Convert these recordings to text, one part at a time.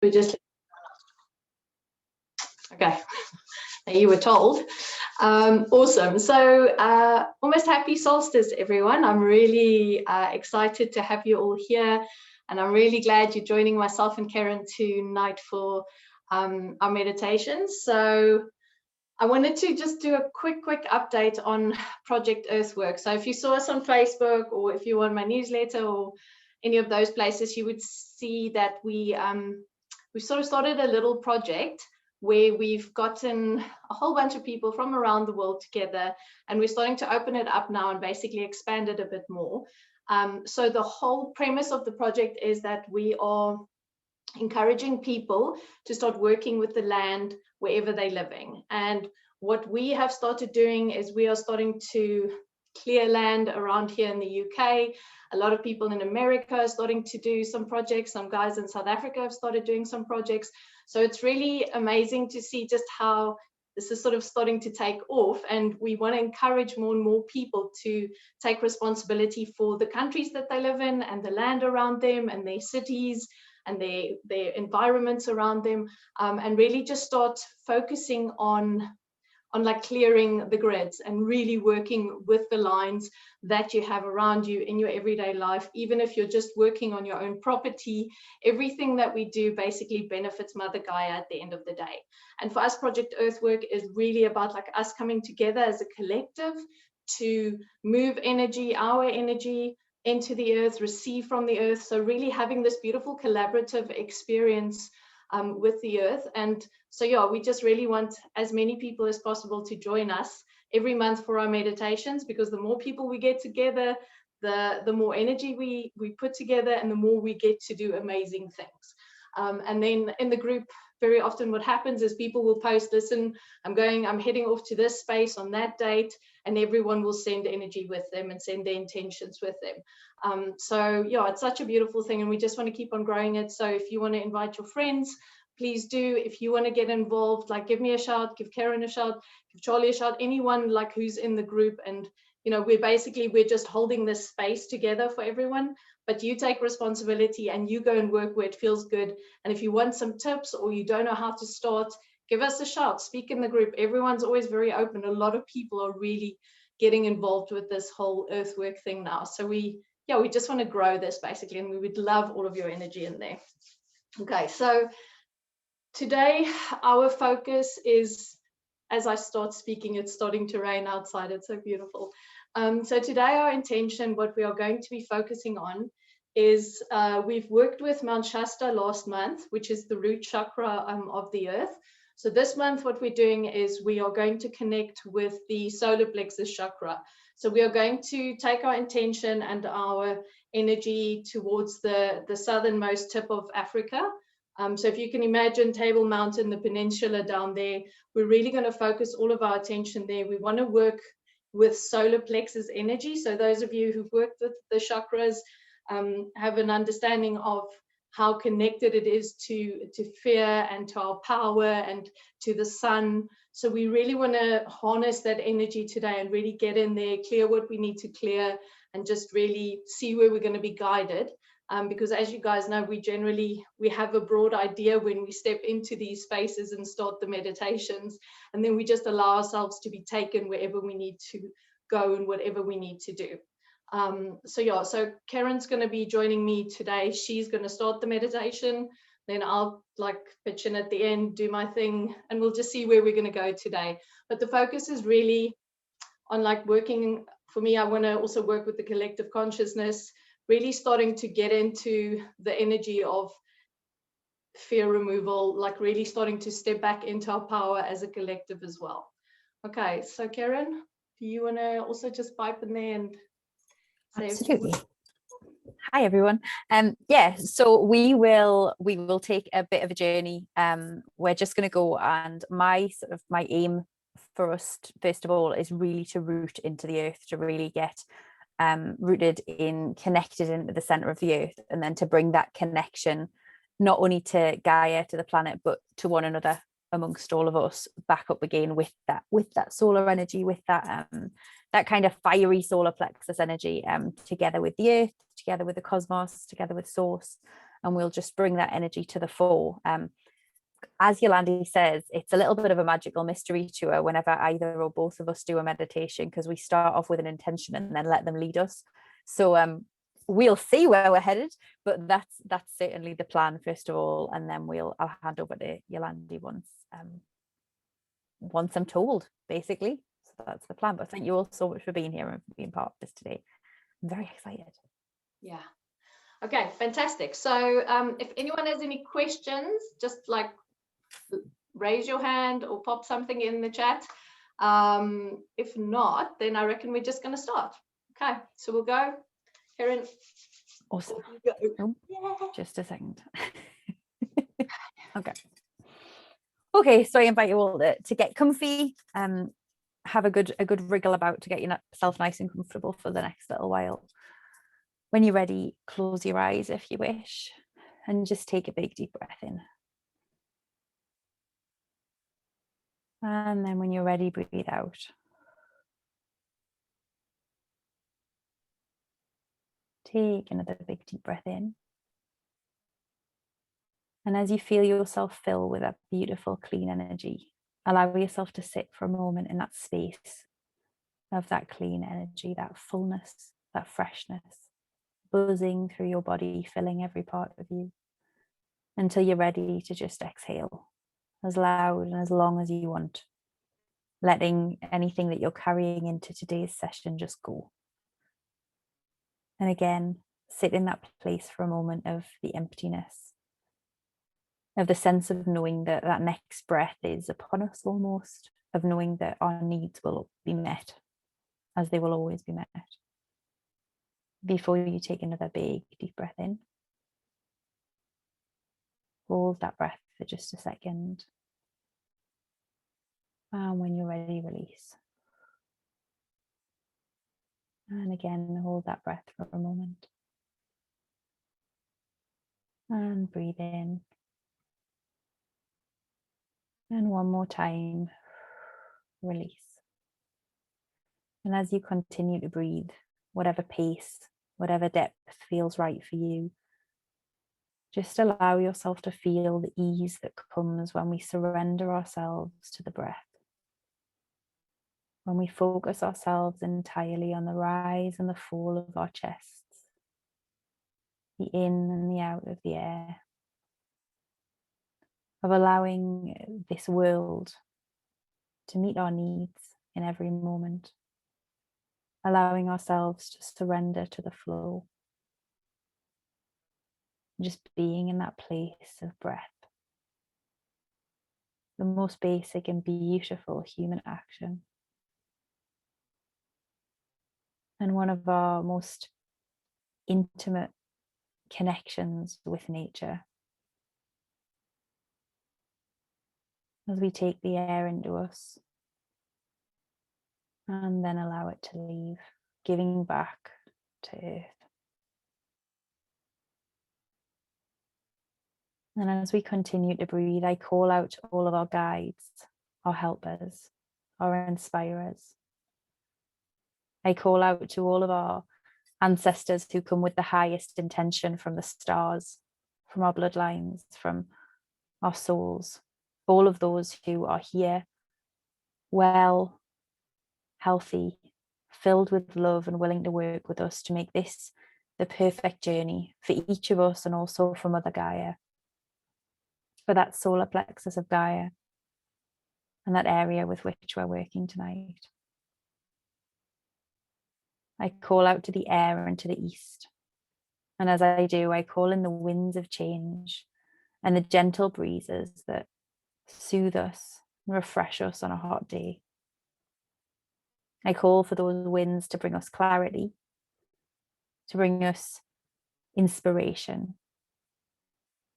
We're just okay. You were told. Awesome. So almost happy solstice, everyone. I'm really excited to have you all here, and I'm really glad you're joining myself and Karen tonight for our meditations. So I wanted to just do a quick update on Project Earthwork. So if you saw us on Facebook, or if you were on my newsletter or any of those places, you would see that we sort of started a little project where we've gotten a whole bunch of people from around the world together, and we're starting to open it up now and basically expand it a bit more. So the whole premise of the project is that we are encouraging people to start working with the land wherever they're living. And what we have started doing is we are starting to clear land around here in the UK. A lot of people in America are starting to do some projects. Some guys in South Africa have started doing some projects. So it's really amazing to see just how this is sort of starting to take off, and we want to encourage more and more people to take responsibility for the countries that they live in and the land around them and their cities and their environments around them, and really just start focusing on like clearing the grids and really working with the lines that you have around you in your everyday life. Even if you're just working on your own property, everything that we do basically benefits Mother Gaia at the end of the day. And for us, Project Earthwork is really about like us coming together as a collective to move energy, our energy, into the earth, receive from the earth. So really having this beautiful collaborative experience with the earth. And so yeah, we just really want as many people as possible to join us every month for our meditations, because the more people we get together, the more energy we put together, and the more we get to do amazing things. And then in the group, very often what happens is people will post, listen, I'm heading off to this space on that date, and everyone will send energy with them and send their intentions with them. So yeah, it's such a beautiful thing, and we just want to keep on growing it. So if you want to invite your friends, please do. If you want to get involved, like give me a shout, give Karen a shout, give Charlie a shout, anyone like who's in the group. And you know, we're just holding this space together for everyone, but you take responsibility and you go and work where it feels good. And if you want some tips or you don't know how to start, give us a shout, speak in the group. Everyone's always very open. A lot of people are really getting involved with this whole earthwork thing now. So we just want to grow this basically, and we would love all of your energy in there. Okay, so today our focus is, as I start speaking, it's starting to rain outside. It's so beautiful. So today our intention, what we are going to be focusing on is we've worked with Mount Shasta last month, which is the root chakra of the earth. So this month what we're doing is we are going to connect with the Solar Plexus Chakra. So we are going to take our intention and our energy towards the southernmost tip of Africa. So if you can imagine Table Mountain, the peninsula down there, we're really going to focus all of our attention there. We want to work with solar plexus energy. So those of you who've worked with the chakras have an understanding of how connected it is to fear and to our power and to the sun. So we really want to harness that energy today and really get in there, clear what we need to clear, and just really see where we're going to be guided. Because as you guys know, we have a broad idea when we step into these spaces and start the meditations, and then we just allow ourselves to be taken wherever we need to go and whatever we need to do. So Karen's going to be joining me today. She's going to start the meditation, then I'll like pitch in at the end, do my thing, and we'll just see where we're going to go today. But the focus is really on like working. For me, I want to also work with the collective consciousness, really starting to get into the energy of fear removal, like really starting to step back into our power as a collective as well. Okay, so Karen, do you want to also just pipe in there and say absolutely? Hi everyone. Yeah, so we will take a bit of a journey. We're just going to go, and my aim for us first of all is really to root into the earth, to really get rooted in, connected into the center of the earth, and then to bring that connection not only to Gaia, to the planet, but to one another amongst all of us back up again with that solar energy, with that kind of fiery solar plexus energy, together with the earth, together with the cosmos, together with source, and we'll just bring that energy to the fore. As Yolandi says, it's a little bit of a magical mystery tour whenever either or both of us do a meditation, because we start off with an intention and then let them lead us. So we'll see where we're headed, but that's certainly the plan first of all, and then I'll hand over to Yolandi once I'm told, basically. So that's the plan. But thank you all so much for being here and for being part of this today. I'm very excited. Yeah. Okay, fantastic. So if anyone has any questions, just like raise your hand or pop something in the chat. If not, then I reckon we're just going to start. Okay, so we'll go. Karen. Awesome. Go. Yeah. Just a second. Okay, so I invite you all to get comfy, have a good wriggle about to get yourself nice and comfortable for the next little while. When you're ready, close your eyes if you wish, and just take a big deep breath in. And then when you're ready, breathe out. Take another big deep breath in. And as you feel yourself fill with that beautiful, clean energy, allow yourself to sit for a moment in that space of that clean energy, that fullness, that freshness, buzzing through your body, filling every part of you, until you're ready to just exhale as loud and as long as you want, letting anything that you're carrying into today's session just go. And again, sit in that place for a moment of the emptiness, of the sense of knowing that that next breath is upon us almost, of knowing that our needs will be met as they will always be met. Before you take another big deep breath in, hold that breath for just a second. And when you're ready, release. And again, hold that breath for a moment. And breathe in. And one more time, release. And as you continue to breathe, whatever pace, whatever depth feels right for you, just allow yourself to feel the ease that comes when we surrender ourselves to the breath. When we focus ourselves entirely on the rise and the fall of our chests, the in and the out of the air, of allowing this world to meet our needs in every moment, allowing ourselves to surrender to the flow, just being in that place of breath, the most basic and beautiful human action, and one of our most intimate connections with nature. As we take the air into us and then allow it to leave, giving back to earth. And as we continue to breathe, I call out to all of our guides, our helpers, our inspirers. I call out to all of our ancestors who come with the highest intention from the stars, from our bloodlines, from our souls, all of those who are here, well, healthy, filled with love and willing to work with us to make this the perfect journey for each of us and also for Mother Gaia, for that solar plexus of Gaia and that area with which we're working tonight. I call out to the air and to the east. And as I do, I call in the winds of change and the gentle breezes that soothe us and refresh us on a hot day. I call for those winds to bring us clarity, to bring us inspiration.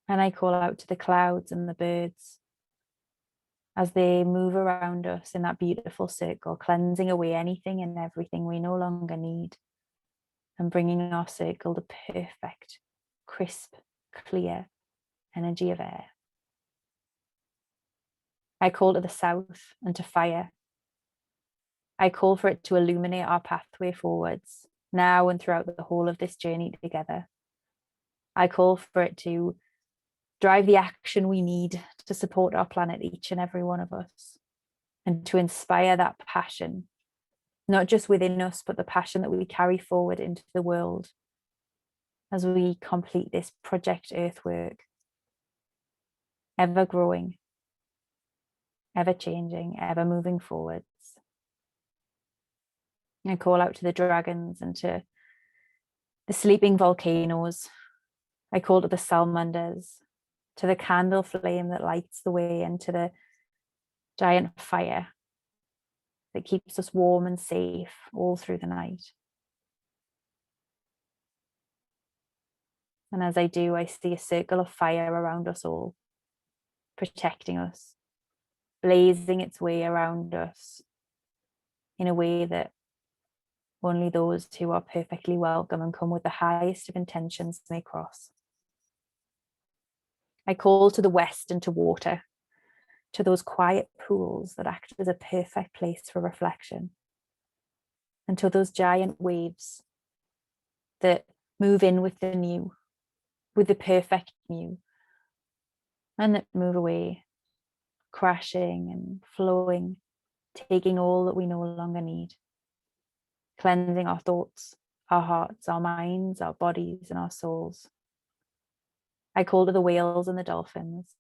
And I call out to the clouds and the birds as they move around us in that beautiful circle, cleansing away anything and everything we no longer need, and bringing our circle the perfect, crisp, clear energy of air. I call to the south and to fire. I call for it to illuminate our pathway forwards, now and throughout the whole of this journey together. I call for it to drive the action we need to support our planet, each and every one of us, and to inspire that passion, not just within us, but the passion that we carry forward into the world as we complete this project Earthwork, ever growing, ever changing, ever moving forwards. I call out to the dragons and to the sleeping volcanoes. I call to the salamanders, to the candle flame that lights the way, and to the giant fire that keeps us warm and safe all through the night. And as I do, I see a circle of fire around us all, protecting us, blazing its way around us in a way that only those who are perfectly welcome and come with the highest of intentions may cross. I call to the west and to water, to those quiet pools that act as a perfect place for reflection, and to those giant waves that move in with the new, with the perfect new, and that move away, crashing and flowing, taking all that we no longer need, cleansing our thoughts, our hearts, our minds, our bodies, and our souls. I call to the whales and the dolphins.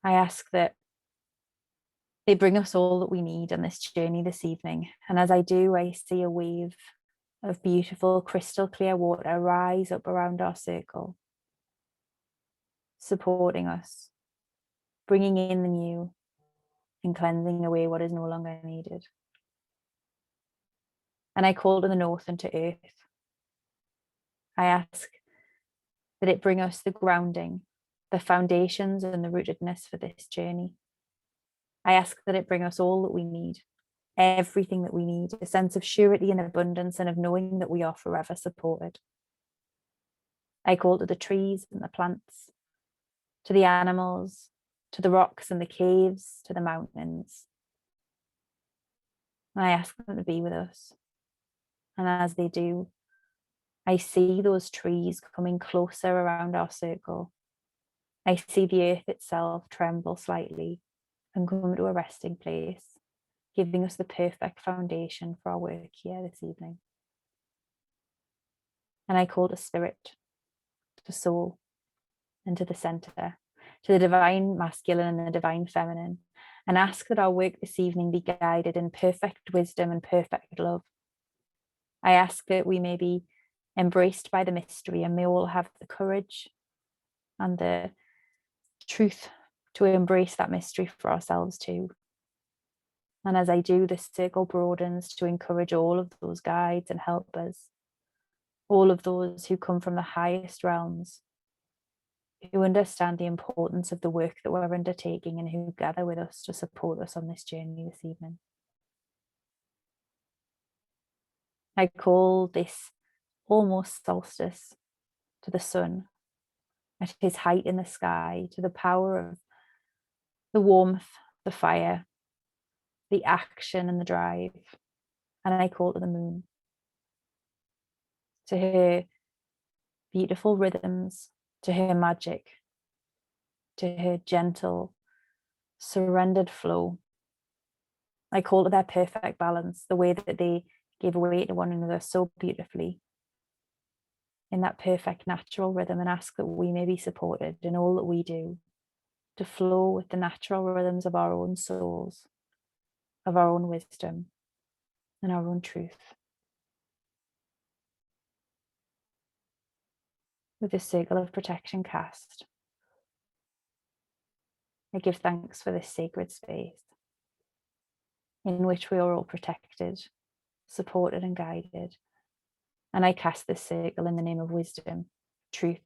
I ask that they bring us all that we need on this journey this evening. And as I do, I see a wave of beautiful crystal clear water rise up around our circle, supporting us, bringing in the new and cleansing away what is no longer needed. And I call to the north and to earth. I ask that it bring us the grounding, the foundations and the rootedness for this journey. I ask that it bring us all that we need, everything that we need, a sense of surety and abundance and of knowing that we are forever supported. I call to the trees and the plants, to the animals, to the rocks and the caves, to the mountains. I ask them to be with us. And as they do, I see those trees coming closer around our circle. I see the earth itself tremble slightly and come to a resting place, giving us the perfect foundation for our work here this evening. And I call to spirit, to soul, and to the center, to the divine masculine and the divine feminine, and ask that our work this evening be guided in perfect wisdom and perfect love. I ask that we may be embraced by the mystery and may all have the courage and the truth to embrace that mystery for ourselves too. And as I do, this circle broadens to encourage all of those guides and helpers, all of those who come from the highest realms, who understand the importance of the work that we're undertaking and who gather with us to support us on this journey this evening. I call this almost solstice to the sun at his height in the sky, to the power of the warmth, the fire, the action and the drive. And I call to the moon, to her beautiful rhythms, to her magic, to her gentle, surrendered flow. I call to their perfect balance, the way that they give way to one another so beautifully in that perfect natural rhythm, and ask that we may be supported in all that we do to flow with the natural rhythms of our own souls, of our own wisdom and our own truth. With this circle of protection cast, I give thanks for this sacred space in which we are all protected, supported and guided. And I cast this circle in the name of wisdom, truth,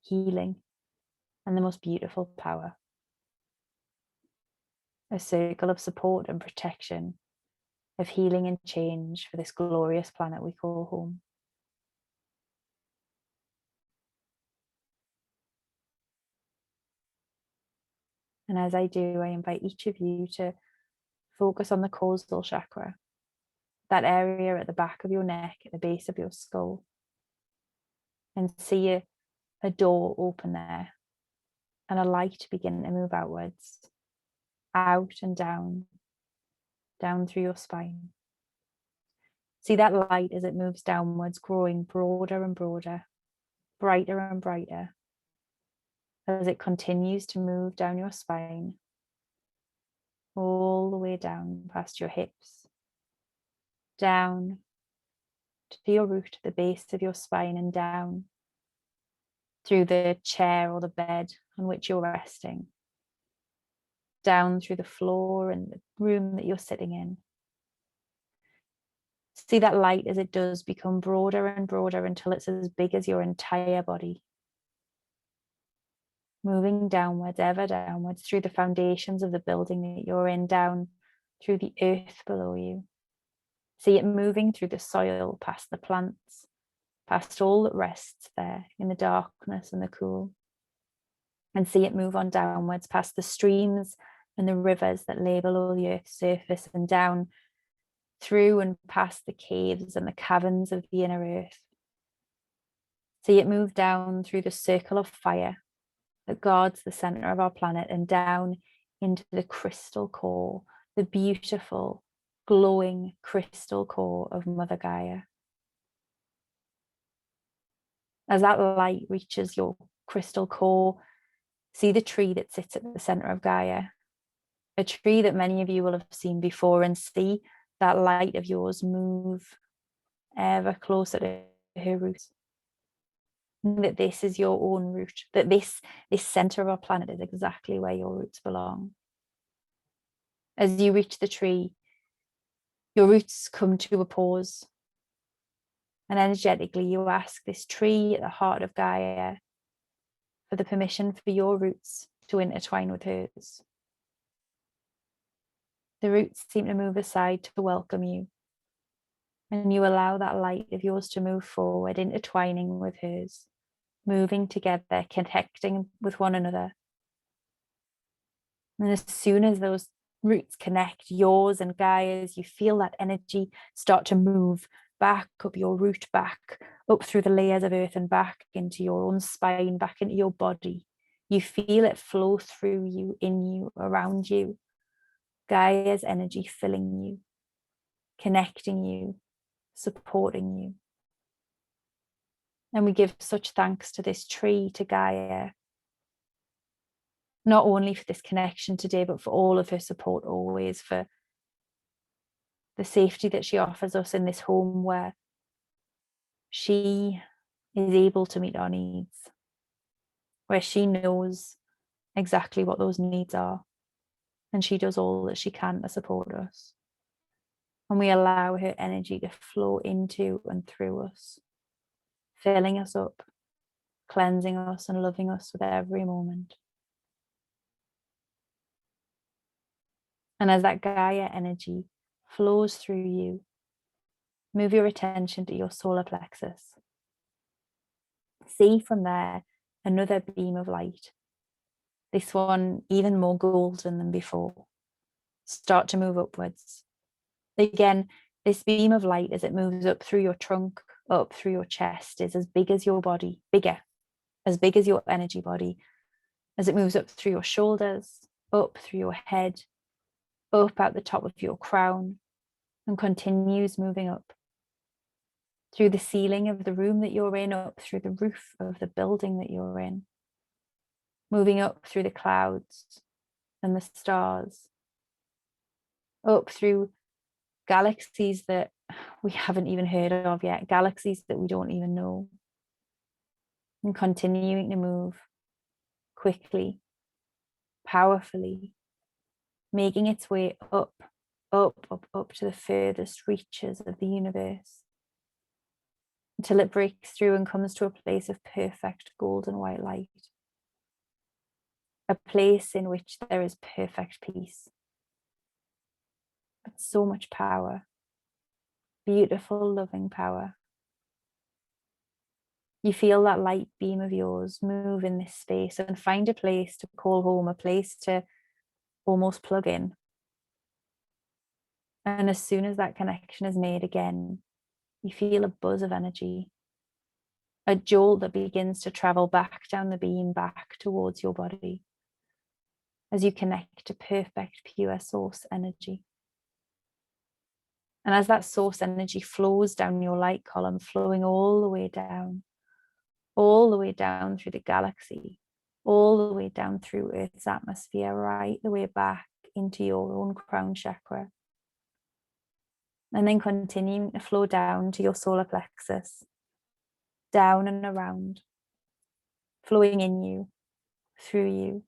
healing, and the most beautiful power. A circle of support and protection, of healing and change for this glorious planet we call home. And as I do, I invite each of you to focus on the causal chakra, that area at the back of your neck, at the base of your skull. and see a door open there and a light begin to move outwards, out and down through your spine. See that light as it moves downwards, growing broader and broader, brighter and brighter, as it continues to move down your spine, all the way down past your hips, down to your root, the base of your spine, and down through the chair or the bed on which you're resting, down through the floor and the room that you're sitting in. See that light as it does become broader and broader until it's as big as your entire body. Moving downwards, ever downwards, through the foundations of the building that you're in, down through the earth below you. See it moving through the soil, past the plants, past all that rests there in the darkness and the cool. And see it move on downwards, past the streams and the rivers that lay below the earth's surface, and down through and past the caves and the caverns of the inner earth. See it move down through the circle of fire that guards the center of our planet, and down into the crystal core, the beautiful, glowing crystal core of Mother Gaia. As that light reaches your crystal core, see the tree that sits at the center of Gaia, a tree that many of you will have seen before, and see that light of yours move ever closer to her roots. That this is your own root, that this center of our planet is exactly where your roots belong. As you reach the tree, your roots come to a pause, and energetically you ask this tree at the heart of Gaia for the permission for your roots to intertwine with hers. The roots seem to move aside to welcome you, and you allow that light of yours to move forward, intertwining with hers, moving together, connecting with one another. And as soon as those roots connect, yours and Gaia's, you feel that energy start to move back up your root, back up through the layers of earth and back into your own spine, back into your body. You feel it flow through you, in you, around you. Gaia's energy filling you, connecting you, supporting you. And we give such thanks to this tree, to Gaia, not only for this connection today, but for all of her support always, for the safety that she offers us in this home where she is able to meet our needs, where she knows exactly what those needs are, and she does all that she can to support us. And we allow her energy to flow into and through us, filling us up, cleansing us and loving us with every moment. And as that Gaia energy flows through you, move your attention to your solar plexus. See from there another beam of light, this one even more golden than before. Start to move upwards. Again, this beam of light, as it moves up through your trunk, up through your chest, is as big as your body, bigger, as big as your energy body, as it moves up through your shoulders, up through your head, up out the top of your crown, and continues moving up through the ceiling of the room that you're in, up through the roof of the building that you're in, moving up through the clouds and the stars, up through galaxies that we haven't even heard of yet, galaxies that we don't even know, and continuing to move quickly, powerfully, making its way up, up, up, up to the furthest reaches of the universe, until it breaks through and comes to a place of perfect golden white light, a place in which there is perfect peace, but so much power, beautiful, loving power. You feel that light beam of yours move in this space and find a place to call home, a place to almost plug in. And as soon as that connection is made again, you feel a buzz of energy, a jolt that begins to travel back down the beam, back towards your body, as you connect to perfect, pure source energy. And as that source energy flows down your light column, flowing all the way down through the galaxy, all the way down through Earth's atmosphere, right the way back into your own crown chakra. And then continuing to flow down to your solar plexus, down and around, flowing in you, through you,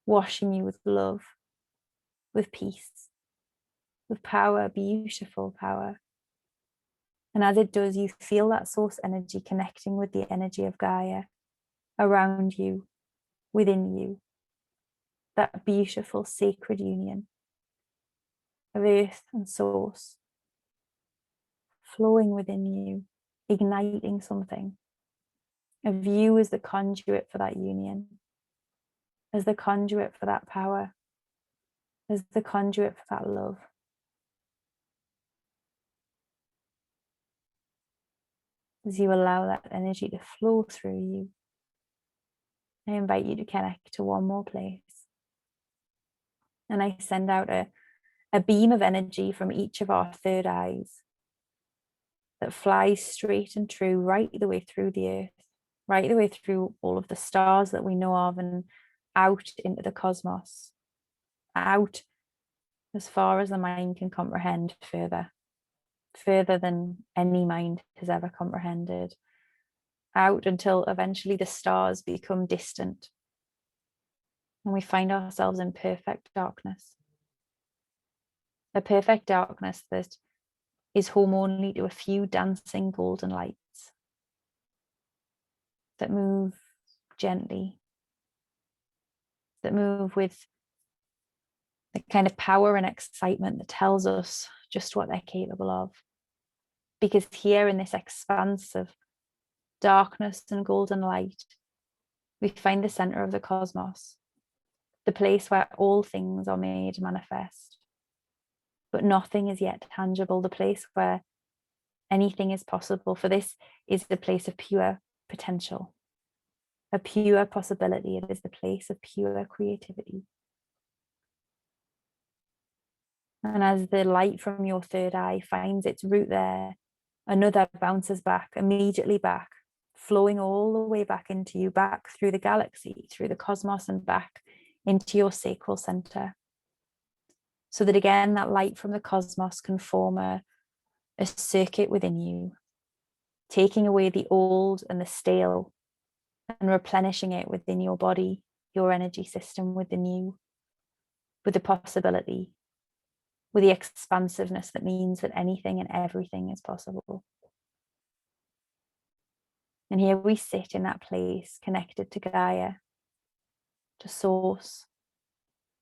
washing you with love, with peace, with power, beautiful power. And as it does, you feel that source energy connecting with the energy of Gaia around you, within you, that beautiful sacred union of earth and source, flowing within you, igniting something, of you as the conduit for that union, as the conduit for that power, as the conduit for that love. As you allow that energy to flow through you, I invite you to connect to one more place. And I send out a beam of energy from each of our third eyes that flies straight and true right the way through the earth, right the way through all of the stars that we know of, and out into the cosmos, out as far as the mind can comprehend, further than any mind has ever comprehended, out until eventually the stars become distant and we find ourselves in perfect darkness. A perfect darkness that is home only to a few dancing golden lights that move gently, that move with the kind of power and excitement that tells us just what they're capable of. Because here in this expanse of darkness and golden light, we find the center of the cosmos, the place where all things are made manifest, but nothing is yet tangible, the place where anything is possible. For this is the place of pure potential, a pure possibility. It is the place of pure creativity. And as the light from your third eye finds its route there, another bounces back, immediately back, flowing all the way back into you, back through the galaxy, through the cosmos, and back into your sacral center. So that again, that light from the cosmos can form a circuit within you, taking away the old and the stale and replenishing it within your body, your energy system, with the new, with the possibility, with the expansiveness that means that anything and everything is possible. And here we sit in that place, connected to Gaia, to Source,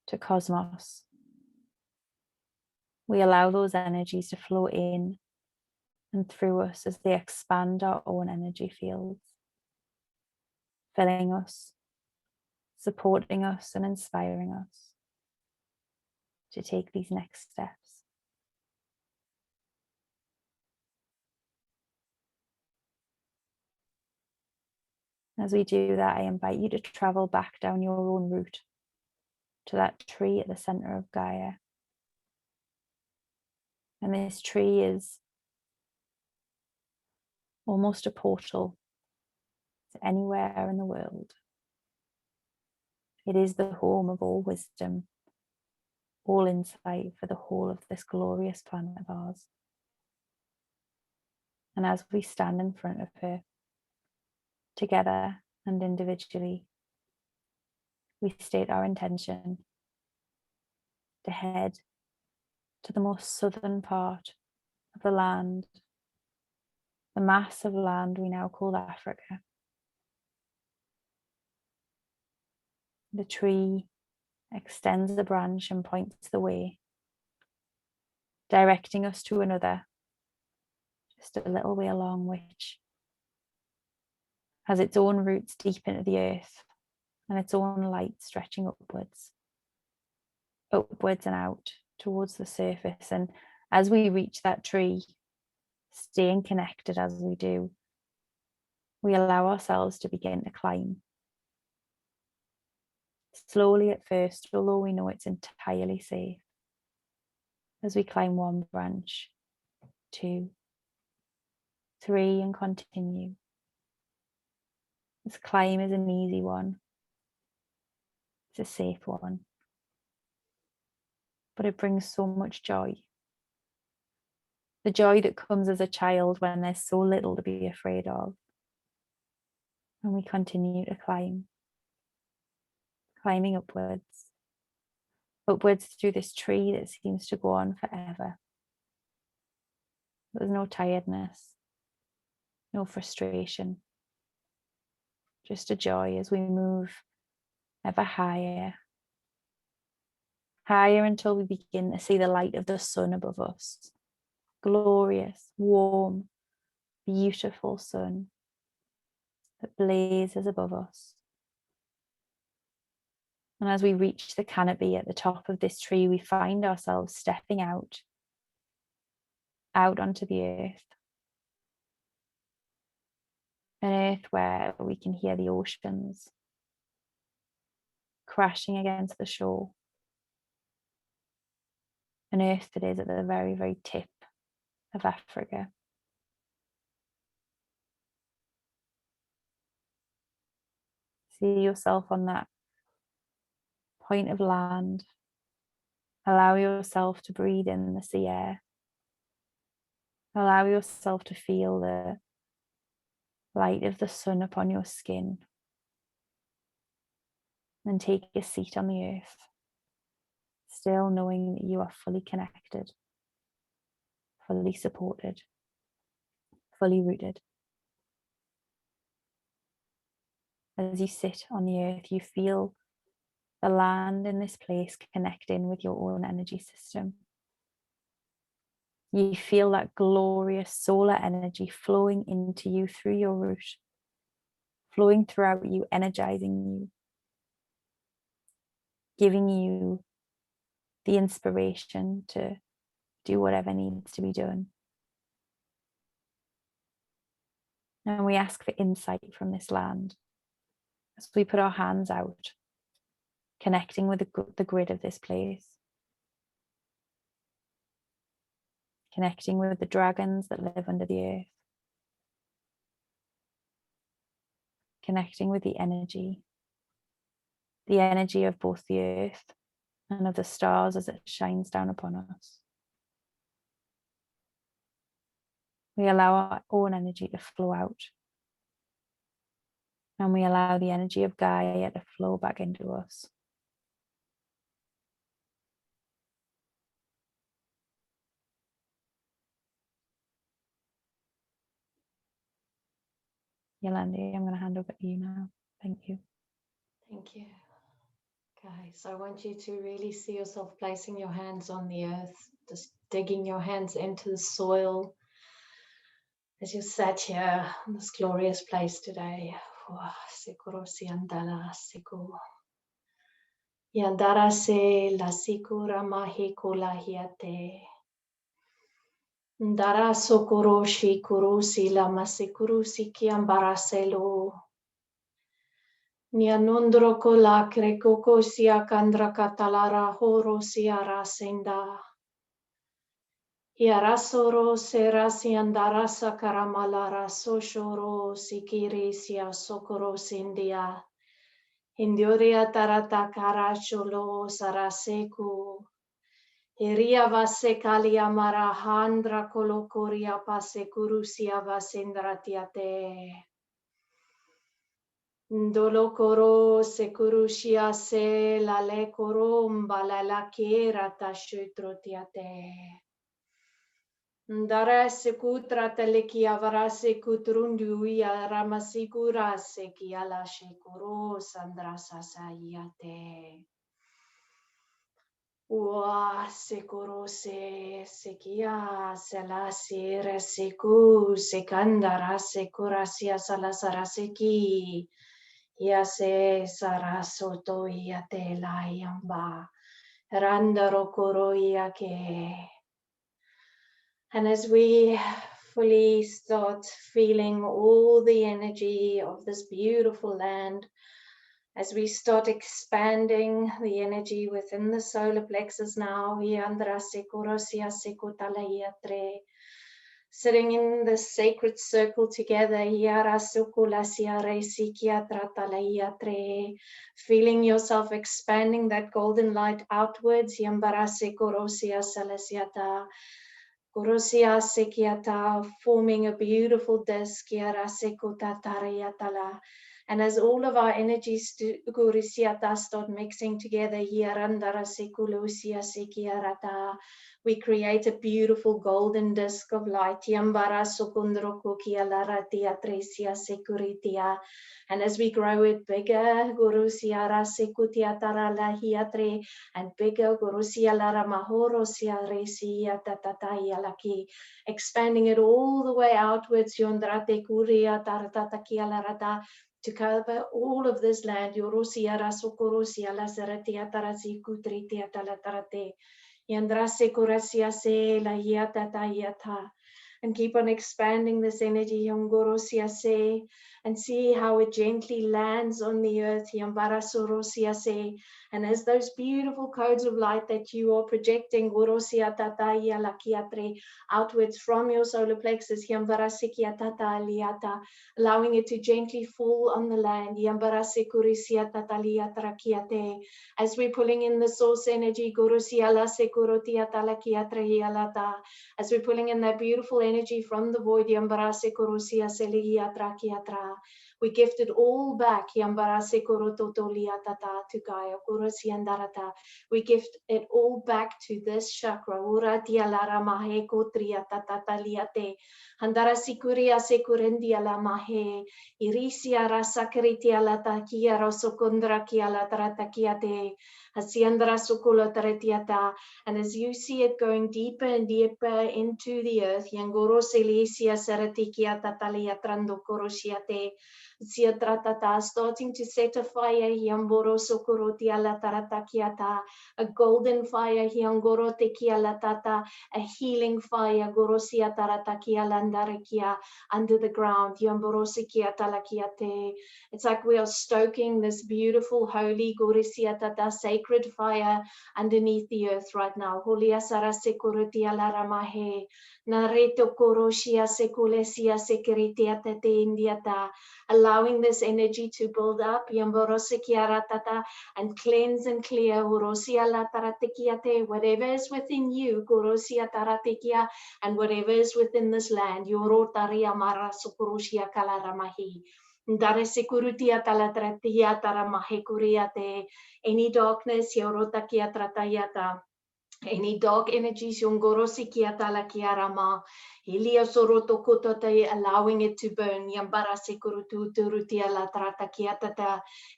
to Cosmos. We allow those energies to flow in and through us as they expand our own energy fields, filling us, supporting us, and inspiring us to take these next steps. As we do that, I invite you to travel back down your own route to that tree at the center of Gaia. And this tree is almost a portal to anywhere in the world. It is the home of all wisdom, all insight for the whole of this glorious planet of ours. And as we stand in front of her, together and individually, we state our intention to head to the most southern part of the land, the mass of land we now call Africa. The tree extends the branch and points the way, directing us to another, just a little way along, which has its own roots deep into the earth and its own light stretching upwards and out towards the surface. And as we reach that tree, staying connected as we do, we allow ourselves to begin to climb. Slowly at first, although we know it's entirely safe. As we climb one branch, 2, 3, and continue. This climb is an easy one. It's a safe one. But it brings so much joy. The joy that comes as a child when there's so little to be afraid of. And we continue to climb. Climbing upwards. Upwards through this tree that seems to go on forever. There's no tiredness. No frustration. Just a joy as we move ever higher. Higher until we begin to see the light of the sun above us. Glorious, warm, beautiful sun that blazes above us. And as we reach the canopy at the top of this tree, we find ourselves stepping out onto the earth. An earth where we can hear the oceans crashing against the shore. An earth that is at the very, very tip of Africa. See yourself on that point of land. Allow yourself to breathe in the sea air. Allow yourself to feel the light of the sun upon your skin. And take a seat on the earth, still knowing that you are fully connected, fully supported, fully rooted. As you sit on the earth, you feel the land in this place connecting with your own energy system. You feel that glorious solar energy flowing into you through your root, flowing throughout you, energizing you, giving you the inspiration to do whatever needs to be done. And we ask for insight from this land as we put our hands out, connecting with the grid of this place, connecting with the dragons that live under the earth, connecting with the energy of both the earth and of the stars as it shines down upon us. We allow our own energy to flow out, and we allow the energy of Gaia to flow back into us. Yolandi, I'm going to hand over to you now. Thank you. Thank you. Okay, so I want you to really see yourself placing your hands on the earth, just digging your hands into the soil as you sat here in this glorious place today. Yandara se la sikura mahi kulahiate. Ndara sokoroshi kurusi la masikurusi kiambaraselo. Nianondro kola krekoko sia kandra katalara horo siara senda. Iarasoro serasi andarasa karamalara soshoro sikiri sia sokoro sindia. Indioria tarata karacholo saraseku. Iria vasekalia marahandra kolokoria pasekurusia vasendratiate. Dolokoro sekurushia se la le koromba la kera tashutrotiate. Ndara sekutra teleki avara sekutrunduia ramasikura seki ala shekuro sandra sasayate. Ua sekuro se sekia sela sere seku sekandara sekurasia salasara seki. Yase sarasoto yate la yamba randaro koro yake. And as we fully start feeling all the energy of this beautiful land as we start expanding the energy within the solar plexus now. Sitting in the sacred circle together, feeling yourself expanding that golden light outwards. Forming a beautiful disc. And as all of our energies start mixing together, we create a beautiful golden disc of light. And as we grow it bigger, and bigger, expanding it all the way outwards, to cover all of this land. And keep on expanding this energy, and see how it gently lands on the earth. And as those beautiful codes of light that you are projecting outwards from your solar plexus, allowing it to gently fall on the land. As we're pulling in the source energy, as we're pulling in that beautiful energy from the void, we gift it all back to Gaia. We gift it all back to this chakra. Handara sikuria sekurendia la mahe, irisia rasakritia la takia rosokundra kia la taratakiate, hasiandra sukula taratiata. And as you see it going deeper and deeper into the earth, yangoro selisia saratikia tatalia trando korosiate, starting to set a fire, yamboro sokorotia la taratakiata, a golden fire, yangoro tekia la tata, a healing fire, gorosia taratakia landarakia, under the ground. It's like we are stoking this beautiful, holy, gorisia tata, sacred fire underneath the earth right now. Holia sarasekurutia laramahe, nareto korosia sekulesia sekiritia tete indiata, allowing this energy to build up, and cleanse and clear whatever is within you, and whatever is within this land. Any darkness, any dark energies, allowing it to burn.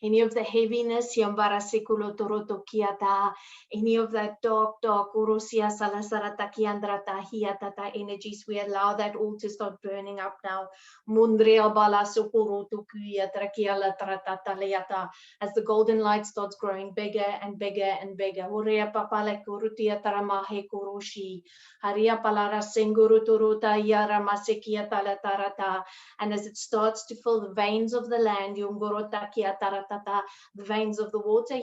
Any of the heaviness, any of that dark energies, we allow that all to start burning up now. As the golden light starts growing bigger and bigger and bigger. And as it starts to fill the veins of the land, the veins of the water,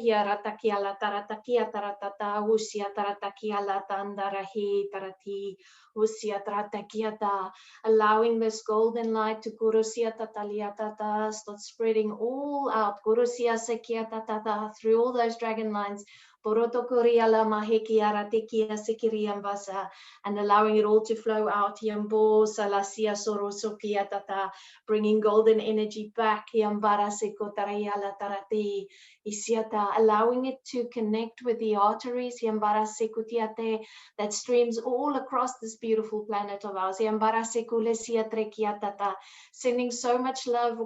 allowing this golden light to start spreading all out through all those dragon lines, and allowing it all to flow out, bringing golden energy back, allowing it to connect with the arteries that streams all across this beautiful planet of ours, sending so much love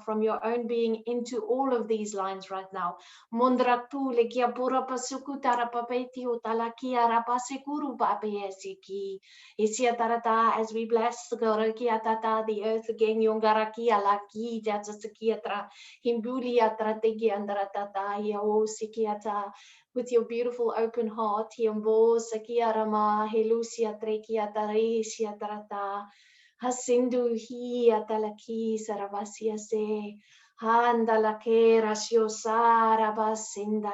from your own being into all of these lines right now. seku le kia pura pasuku tarapapeti o talakia rapasekuru papeesiki. Isia tarata, as we bless the Gorokia tata, the earth again, yongarakia laki, jatasakiatra, himbulia trategi andaratata, yao sikiata, with your beautiful open heart, hiambo sakiarama, helusia trekia taresia tarata, hasindu hi atalaki saravasia se. Handala que rasio sara basinda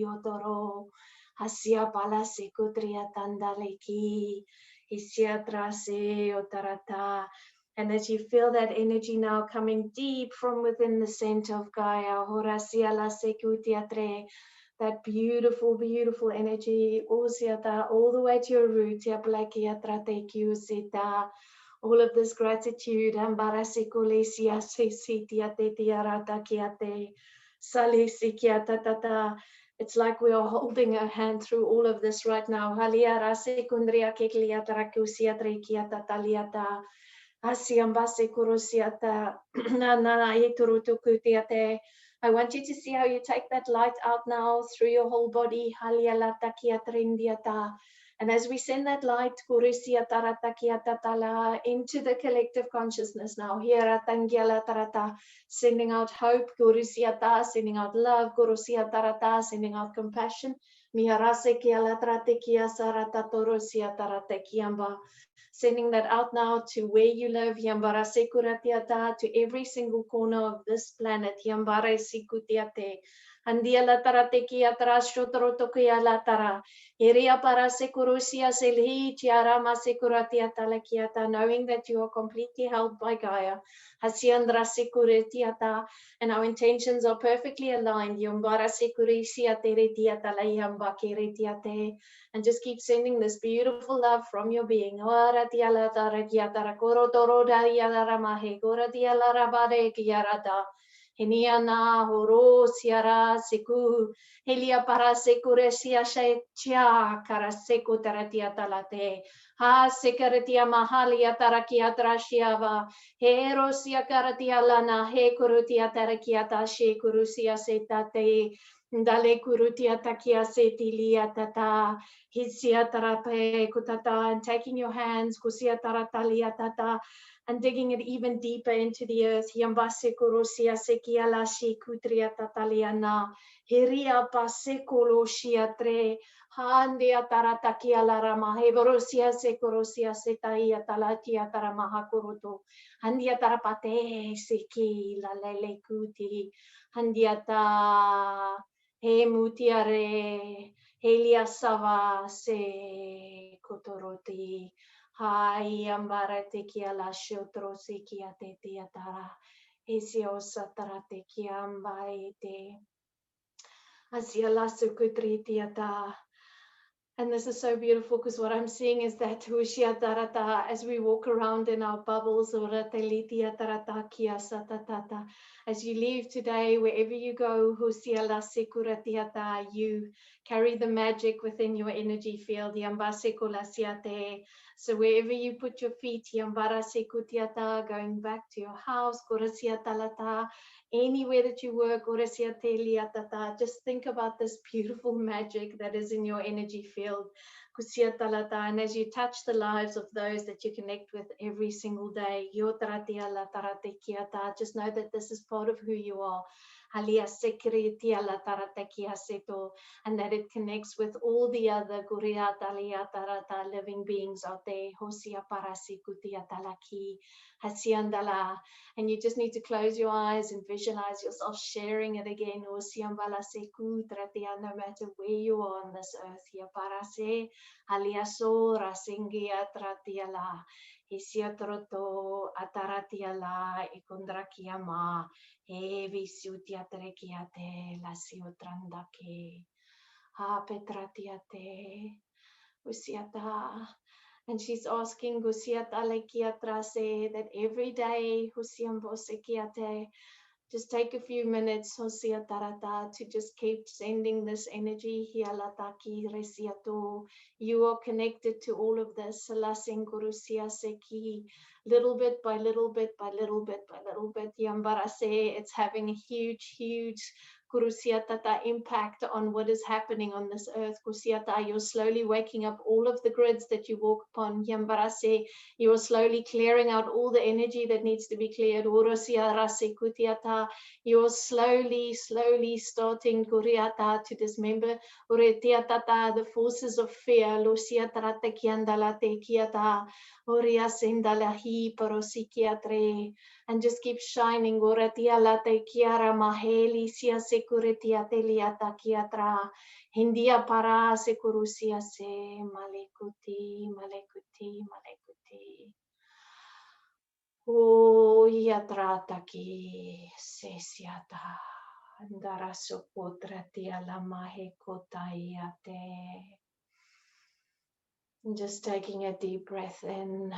otoro hasia pala sekutria tandaleki hisia trase otarata. And as you feel that energy now coming deep from within the center of Gaia, horasia la sekutiatre, that beautiful, beautiful energy, usiata, all the way to your root, ya plakiatra tekiusita. All of this gratitude, ambarasekolesia sesitia tetiarata kiate, salesikia tata. It's like we are holding a hand through all of this right now. Haliara sekundria kekliata rakusia trekia tataliata. Asiambase kurusiata nana iturutukutiate. I want you to see how you take that light out now through your whole body. Halialata kiatrindiata. And as we send that light into the collective consciousness now, here sending out hope, sending out love, sending out compassion, sending that out now to where you live, to every single corner of this planet. Andia la tara te ki atara shotoro to ki ala tara. Iria para sekurusia selhi tiara ma sekuratia talakiata, knowing that you are completely held by Gaia. Hasiandra sekuritiata, and our intentions are perfectly aligned. Yumbara sekurisia teretiata la yamba keretiate, and just keep sending this beautiful love from your being. Oratia la tara kiatara korotoro daria la ramahe, koratia la rabare kiarata. Heniana horo siara seku helia para sekuresia chia kara seku taratia talate ha sekaratia mahalia tarakia trashiava herosia karatia lana he kurutia tarakia tashi kurusia setate dale kurutia takia setilia tata hisia tarape kutata, and taking your hands kusia taratalia tata and digging it even deeper into the earth. Yambase kurosia sekia lashi kutria tataliana. Heria pasekoloshia tre. Handia taratakia larama. Hevorosia sekorosia setaia talatia taramaha kuruto. Handia tarapate seki la lele kuti. Handia ta he mutiare. Helia sava se kotoroti. Hai ambara te kia la shotro se kia te te atara. Esio satara te kia ambae te. Asia la sukutri te ata. And this is so beautiful because what I'm seeing is that Hushia Tarata, as we walk around in our bubbles, as you leave today, wherever you go, Hushia La Sekuratiata, you carry the magic within your energy field. So wherever you put your feet, going back to your house, anywhere that you work, just think about this beautiful magic that is in your energy field. And as you touch the lives of those that you connect with every single day, just know that this is part of who you are. And that it connects with all the other living beings out there. And you just need to close your eyes and visualize yourself sharing it again. No matter where you are on this earth. And she's asking that every day just take a few minutes to just keep sending this energy. You are connected to all of this. little bit by little bit by little bit by little bit. Yambarase, it's having a huge Kurusiatata impact on what is happening on this earth. Kusiata, you're slowly waking up all of the grids that you walk upon. Yambarase, you are slowly clearing out all the energy that needs to be cleared. Urosiarase kutiata, you're slowly starting Kuriata to dismember Uretiatata, the forces of fear. Losiatrata kiandalate kiata, Uriasindalahi parosikiatre. And just keep shining. Goratia late kiara maheli sia securitia teliata kiatra. Hindia para securusia se malekuti. O yatrata ki sesiata. Andara sopotratia la mahekotaiate. Just taking a deep breath in.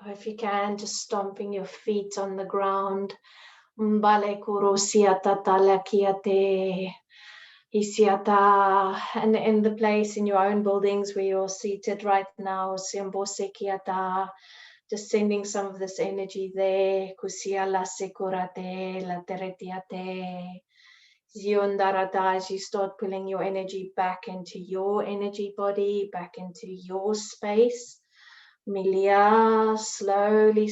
If you can, just stomping your feet on the ground. Mbale kurusiata talakiate. Isiata. And in the place in your own buildings where you're seated right now, Simbosekiata. Just sending some of this energy there. Kusia la sekurate, la teretiate. Ziondarata, as you start pulling your energy back into your energy body, back into your space. Milia, slowly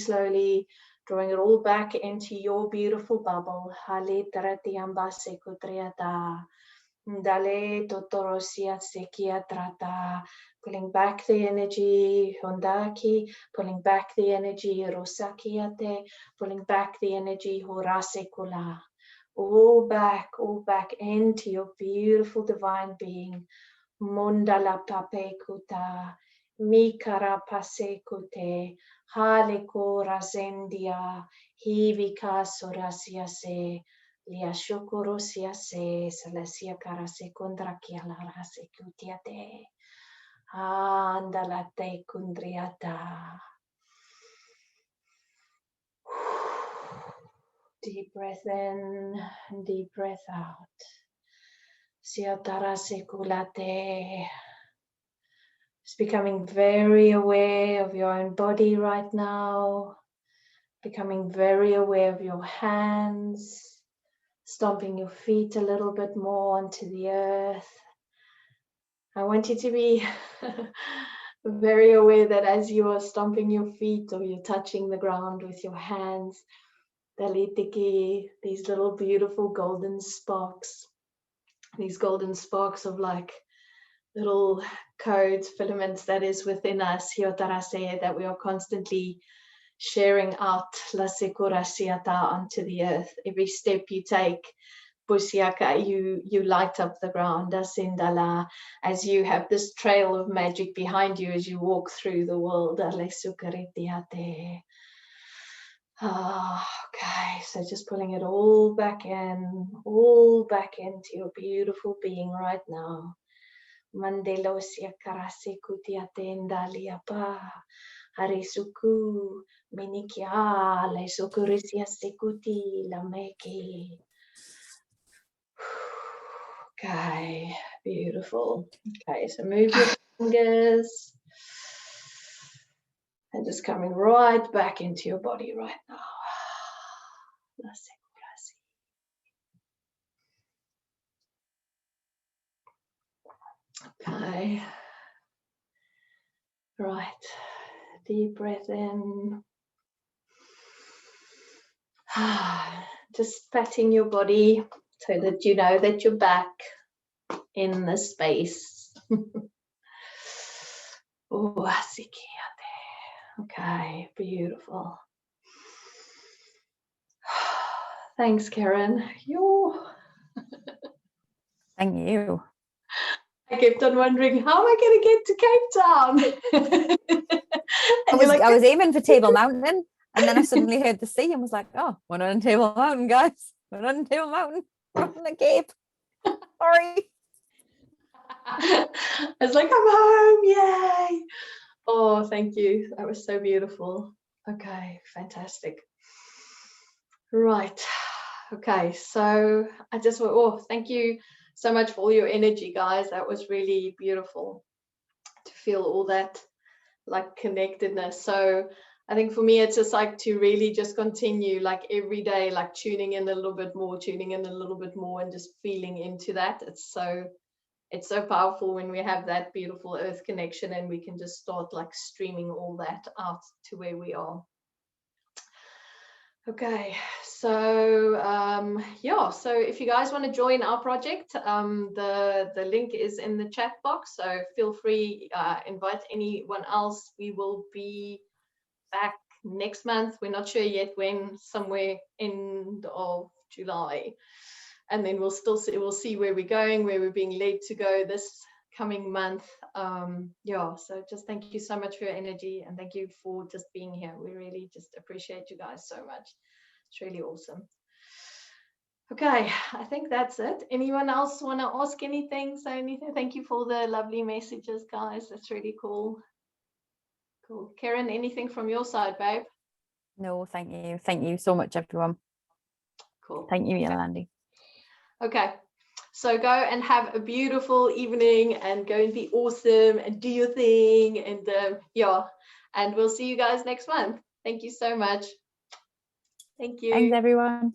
drawing it all back into your beautiful bubble. Hale taratiamba sekutriata. Dale totorosia sekiatrata. Pulling back the energy, Hondaki, pulling back the energy, Rosakiate, pulling back the energy, Horasekula. All back into your beautiful divine being. Mundala papekuta, mikara pasekute, haleko razendia, hivika sorasia se, liashokorosia se, salasia karase kundra kialara sekutiate. Andalate kundriata. Deep breath in, deep breath out. Siatara sekulate. Just becoming very aware of your own body right now. Becoming very aware of your hands. Stomping your feet a little bit more onto the earth. I want you to be very aware that as you are stomping your feet or you're touching the ground with your hands, these little beautiful golden sparks, these golden sparks of like little codes, filaments that is within us, Hiotarase, that we are constantly sharing out La Sekurasiata onto the earth. Every step you take, Busiaka, you light up the ground, Asindala, as you have this trail of magic behind you as you walk through the world. Okay, so just pulling it all back into your beautiful being right now. Mandelosia karase kutiatenda liapa harisuku minikia le sokurisia sekuti lameki. Okay, beautiful. Okay, so move your fingers. And just coming right back into your body right now. Okay. Right. Deep breath in. Just patting your body so that you know that you're back in the space. Okay, beautiful. Thanks, Karen. Thank you. I kept on wondering, how am I going to get to Cape Town? I was aiming for Table Mountain, and then I suddenly heard the sea and was like, oh, we're not on Table Mountain, guys. We're not on Table Mountain. We're on the Cape. Sorry. I was like, I'm home. Yay. Oh, thank you. That was so beautiful. Okay, fantastic. Right. Okay, so I just want, thank you so much for all your energy, guys. That was really beautiful to feel all that like connectedness. So I think for me, it's just like to really just continue like every day, like tuning in a little bit more, and just feeling into that. It's so powerful when we have that beautiful earth connection and we can just start like streaming all that out to where we are. Okay, so yeah, so if you guys want to join our project, the link is in the chat box, so feel free, invite anyone else. We will be back next month. We're not sure yet when, somewhere end of July, and then we'll see where we're going, where we're being led to go this coming month. Yeah, so just thank you so much for your energy, and thank you for just being here. We really just appreciate you guys so much. It's really awesome. Okay, I think that's it. Anyone else want to ask anything, say anything? Thank you for the lovely messages, guys. That's really cool. Cool. Karen, anything from your side, babe? No, thank you. Thank you so much, everyone. Cool. Thank you, Yolandi. Okay, so go and have a beautiful evening and go and be awesome and do your thing. And yeah, and we'll see you guys next month. Thank you so much. Thank you. Thanks, everyone.